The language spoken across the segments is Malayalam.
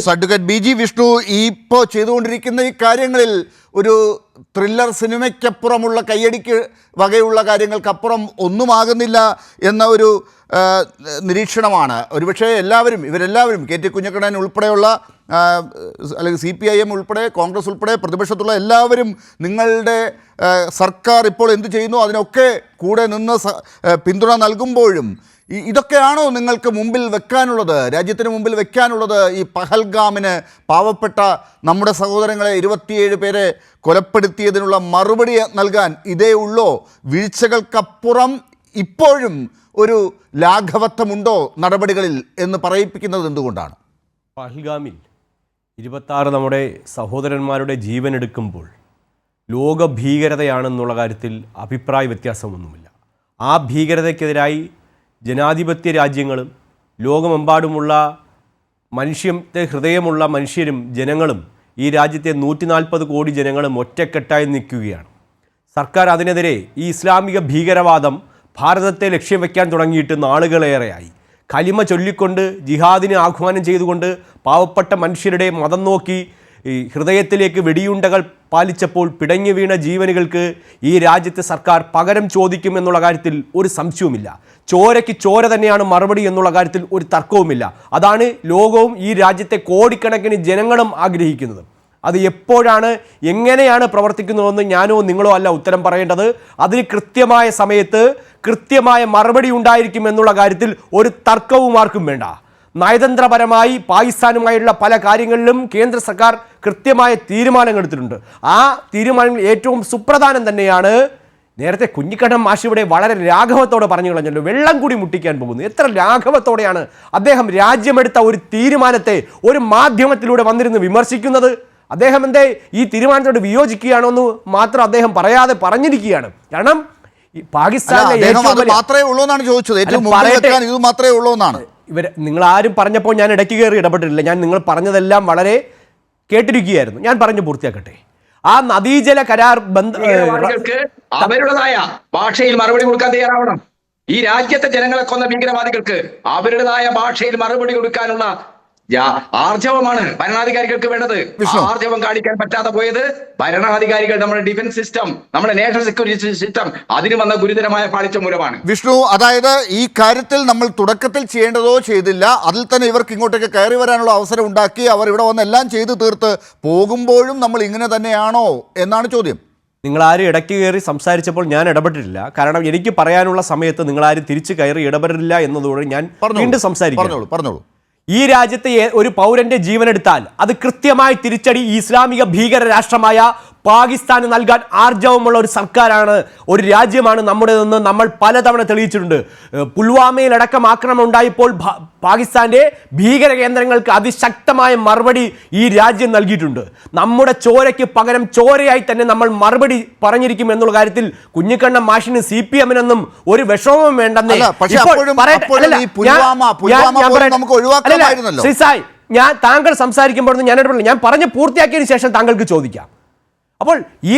അഡ്വക്കേറ്റ് ബി ജി വിഷ്ണു ഇപ്പോൾ ചെയ്തുകൊണ്ടിരിക്കുന്ന ഈ കാര്യങ്ങളിൽ ഒരു ത്രില്ലർ സിനിമയ്ക്കപ്പുറമുള്ള കയ്യടിക്ക് വകയുള്ള കാര്യങ്ങൾക്കപ്പുറം ഒന്നുമാകുന്നില്ല എന്ന ഒരു നിരീക്ഷണമാണ്. ഒരുപക്ഷെ ഇവരെല്ലാവരും കെ ടി കുഞ്ഞക്കണ്ണൻ ഉൾപ്പെടെയുള്ള അല്ലെങ്കിൽ CPIM ഉൾപ്പെടെ കോൺഗ്രസ് ഉൾപ്പെടെ പ്രതിപക്ഷത്തുള്ള എല്ലാവരും നിങ്ങളുടെ സർക്കാർ ഇപ്പോൾ എന്ത് ചെയ്യുന്നു അതിനൊക്കെ കൂടെ നിന്ന് പിന്തുണ നൽകുമ്പോഴും ഇതൊക്കെയാണോ നിങ്ങൾക്ക് മുമ്പിൽ വെക്കാനുള്ളത്, രാജ്യത്തിന് മുമ്പിൽ വെക്കാനുള്ളത്? ഈ പഹൽഗാമിന് പാവപ്പെട്ട നമ്മുടെ സഹോദരങ്ങളെ 27 പേരെ കൊലപ്പെടുത്തിയതിനുള്ള മറുപടി നൽകാൻ ഇതേ ഉള്ളോ? വീഴ്ചകൾക്കപ്പുറം ഇപ്പോഴും ഒരു ലാഘവത്വമുണ്ടോ നടപടികളിൽ എന്ന് പറയിപ്പിക്കുന്നത് എന്തുകൊണ്ടാണ്? പഹൽഗാമിൽ 26 നമ്മുടെ സഹോദരന്മാരുടെ ജീവൻ എടുക്കുമ്പോൾ ലോക ഭീകരതയാണെന്നുള്ള കാര്യത്തിൽ അഭിപ്രായ വ്യത്യാസമൊന്നുമില്ല. ആ ഭീകരതയ്ക്കെതിരായി ജനാധിപത്യ രാജ്യങ്ങളും ലോകമെമ്പാടുമുള്ള മനുഷ്യത്തെ ഹൃദയമുള്ള മനുഷ്യരും ജനങ്ങളും ഈ രാജ്യത്തെ 140 കോടി ജനങ്ങളും ഒറ്റക്കെട്ടായി നിൽക്കുകയാണ്. സർക്കാർ അതിനെതിരെ ഈ ഇസ്ലാമിക ഭീകരവാദം ഭാരതത്തെ ലക്ഷ്യം വയ്ക്കാൻ തുടങ്ങിയിട്ട് നാളുകളേറെയായി. കലിമ ചൊല്ലിക്കൊണ്ട് ജിഹാദിന് ആഹ്വാനം ചെയ്തുകൊണ്ട് പാവപ്പെട്ട മനുഷ്യരുടെ മതം നോക്കി ഈ ഹൃദയത്തിലേക്ക് വെടിയുണ്ടകൾ പാലിച്ചപ്പോൾ പിടഞ്ഞു വീണ ജീവനുകൾക്ക് ഈ രാജ്യത്തെ സർക്കാർ പകരം ചോദിക്കുമെന്നുള്ള കാര്യത്തിൽ ഒരു സംശയവുമില്ല. ചോരയ്ക്ക് ചോര തന്നെയാണ് മറുപടി എന്നുള്ള കാര്യത്തിൽ ഒരു തർക്കവുമില്ല. അതാണ് ലോകവും ഈ രാജ്യത്തെ കോടിക്കണക്കിന് ജനങ്ങളും ആഗ്രഹിക്കുന്നത്. അത് എപ്പോഴാണ് എങ്ങനെയാണ് പ്രവർത്തിക്കുന്നതെന്ന് ഞാനോ നിങ്ങളോ അല്ല ഉത്തരം പറയേണ്ടത്. അതിന് കൃത്യമായ സമയത്ത് കൃത്യമായ മറുപടി ഉണ്ടായിരിക്കും എന്നുള്ള കാര്യത്തിൽ ഒരു തർക്കവും ആർക്കും വേണ്ട. നയതന്ത്രപരമായി പാകിസ്ഥാനുമായുള്ള പല കാര്യങ്ങളിലും കേന്ദ്ര സർക്കാർ കൃത്യമായ തീരുമാനങ്ങൾ എടുത്തിട്ടുണ്ട്. ആ തീരുമാനങ്ങൾ ഏറ്റവും സുപ്രധാനം തന്നെയാണ്. നേരത്തെ കുഞ്ഞിക്കണ്ണൻ മാഷ് ഇവിടെ വളരെ ലാഘവത്തോടെ പറഞ്ഞു കളഞ്ഞല്ലോ, വെള്ളം കൂടി മുട്ടിക്കാൻ പോകുന്നു. എത്ര ലാഘവത്തോടെയാണ് അദ്ദേഹം രാജ്യമെടുത്ത ഒരു തീരുമാനത്തെ ഒരു മാധ്യമത്തിലൂടെ വന്നിരുന്ന് വിമർശിക്കുന്നത്. അദ്ദേഹം എന്തേ ഈ തീരുമാനത്തോട് വിയോജിക്കുകയാണോ എന്ന് മാത്രം അദ്ദേഹം പറയാതെ പറഞ്ഞിരിക്കുകയാണ്. കാരണം പാകിസ്ഥാനിലെ മാത്രമേ ഉള്ളൂ എന്നാണ് ചോദിച്ചത്. ഇത് മാത്രമേ ഉള്ളൂ എന്നാണ് നിങ്ങൾ ആരും പറഞ്ഞപ്പോൾ ഞാൻ ഇടയ്ക്ക് കയറി ഇടപെട്ടിട്ടില്ല. ഞാൻ നിങ്ങൾ പറഞ്ഞതെല്ലാം വളരെ കേട്ടിരിക്കുകയായിരുന്നു. ഞാൻ പറഞ്ഞു പൂർത്തിയാക്കട്ടെ. ആ നദീജല കരാർ അവരുടേതായ ഭാഷയിൽ മറുപടി കൊടുക്കാൻ തയ്യാറാവണം. ഈ രാജ്യത്തെ ജനങ്ങളെ കൊന്ന ഭീകരവാദികൾക്ക് അവരുടേതായ ഭാഷയിൽ മറുപടി കൊടുക്കാനുള്ള ആർജവമാണ് ഭരണാധികാരികൾക്ക് വേണ്ടത്. ആർജവം കാണിക്കാൻ പറ്റാതെ പോയത് ഭരണാധികാരികൾ, നമ്മുടെ ഡിഫൻസ് സിസ്റ്റം, നമ്മുടെ നാഷണൽ സെക്യൂരിറ്റി സിസ്റ്റം അതിന് വന്ന ഗുരുതരമായ പാളിച്ച മൂലമാണ്. വിഷ്ണു, അതായത് ഈ കാര്യത്തിൽ നമ്മൾ തുടക്കത്തിൽ ചെയ്യേണ്ടതോ ചെയ്തില്ല, അതിൽ തന്നെ ഇവർക്ക് ഇങ്ങോട്ടേക്ക് കയറി വരാനുള്ള അവസരം ഉണ്ടാക്കി അവർ ഇവിടെ വന്ന് എല്ലാം ചെയ്തു തീർത്ത് പോകുമ്പോഴും നമ്മൾ ഇങ്ങനെ തന്നെയാണോ എന്നാണ് ചോദ്യം. നിങ്ങളാരും ഇടയ്ക്ക് കയറി സംസാരിച്ചപ്പോൾ ഞാൻ ഇടപെട്ടിട്ടില്ല. കാരണം എനിക്ക് പറയാനുള്ള സമയത്ത് നിങ്ങളാരും തിരിച്ചു കയറി ഇടപെടില്ല എന്നതോടെ ഞാൻ വീണ്ടും സംസാരിക്കും. പറഞ്ഞോളൂ. ഈ രാജ്യത്തെ ഒരു പൗരന്റെ ജീവനെടുത്താൽ അത് കൃത്യമായി തിരിച്ചടി ഇസ്ലാമിക ഭീകര രാഷ്ട്രമായ പാകിസ്ഥാന് നൽകാൻ ആർജവമുള്ള ഒരു സർക്കാരാണ്, ഒരു രാജ്യമാണ് നമ്മുടേതെന്ന് നമ്മൾ പലതവണ തെളിയിച്ചിട്ടുണ്ട്. പുൽവാമയിലടക്കം ആക്രമണം ഉണ്ടായപ്പോൾ പാകിസ്ഥാന്റെ ഭീകര കേന്ദ്രങ്ങൾക്ക് അതിശക്തമായ മറുപടി ഈ രാജ്യം നൽകിയിട്ടുണ്ട്. നമ്മുടെ ചോരയ്ക്ക് പകരം ചോരയായി തന്നെ നമ്മൾ മറുപടി പറഞ്ഞിരിക്കും എന്നുള്ള കാര്യത്തിൽ കുഞ്ഞിക്കണ്ണൻ മാഷിന് CPM-നൊന്നും ഒരു വിഷമവും വേണ്ടെന്നേ. ശ്രീസായ്, ഞാൻ താങ്കൾ സംസാരിക്കുമ്പോൾ ഞാൻ ഇടപെടില്ല. ഞാൻ പറഞ്ഞ് പൂർത്തിയാക്കിയതിനു ശേഷം താങ്കൾക്ക് ചോദിക്കാം. അപ്പോൾ ഈ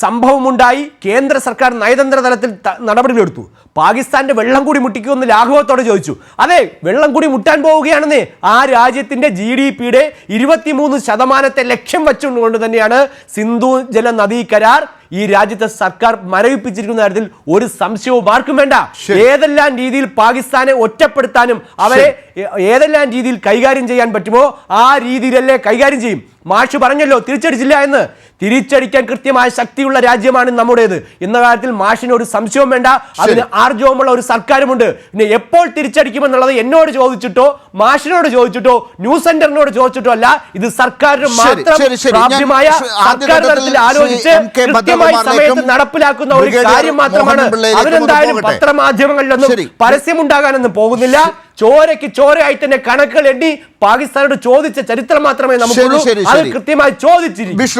സംഭവമുണ്ടായി, കേന്ദ്ര സർക്കാർ നയതന്ത്ര തലത്തിൽ നടപടികളെടുത്തു. പാകിസ്ഥാന്റെ വെള്ളം കൂടി മുട്ടിക്കുമെന്ന് ലാഘവത്തോടെ ചോദിച്ചു. അതെ, വെള്ളം കൂടി മുട്ടാൻ പോവുകയാണെന്നേ. ആ രാജ്യത്തിന്റെ GDP-യുടെ 23% ലക്ഷ്യം വെച്ചുകൊണ്ട് തന്നെയാണ് സിന്ധു ജല നദീ കരാർ ഈ രാജ്യത്തെ സർക്കാർ മരവിപ്പിച്ചിരിക്കുന്ന കാര്യത്തിൽ ഒരു സംശയവും ആർക്കും വേണ്ട. ഏതെല്ലാം രീതിയിൽ പാകിസ്ഥാനെ ഒറ്റപ്പെടുത്താനും അവരെ ഏതെല്ലാം രീതിയിൽ കൈകാര്യം ചെയ്യാൻ പറ്റുമോ ആ രീതിയിലല്ലേ കൈകാര്യം ചെയ്യും. മാഷ് പറഞ്ഞല്ലോ തിരിച്ചടിച്ചില്ല എന്ന്. തിരിച്ചടിക്കാൻ കൃത്യമായ ശക്തിയുള്ള രാജ്യമാണ് നമ്മുടേത് എന്ന കാര്യത്തിൽ മാഷിന് ഒരു സംശയവും വേണ്ട. അതിന് ആർജവമുള്ള ഒരു സർക്കാരുമുണ്ട്. പിന്നെ എപ്പോൾ തിരിച്ചടിക്കുമെന്നുള്ളത് എന്നോട് ചോദിച്ചിട്ടോ മാഷിനോട് ചോദിച്ചിട്ടോ ന്യൂസ് സെന്ററിനോട് ചോദിച്ചിട്ടോ അല്ല. ഇത് സർക്കാരിന് മാത്രം പ്രാപ്യമായ സർക്കാർ തലത്തിൽ ആലോചിച്ച് കൃത്യമായി സമയത്ത് നടപ്പിലാക്കുന്ന ഒരു കാര്യം മാത്രമാണ്. അതിനെന്തായാലും പത്രമാധ്യമങ്ങളിലൊന്നും പരസ്യമുണ്ടാകാനൊന്നും പോകുന്നില്ല. ചോരയ്ക്ക് ചോരയായി തന്നെ കണക്കുകൾ എണ്ണി പാകിസ്ഥാനോട് ചോദിച്ച ചരിത്രം മാത്രമേ നമുക്കുള്ളൂ. അത് കൃത്യമായി ചോദിച്ചിരിക്കും.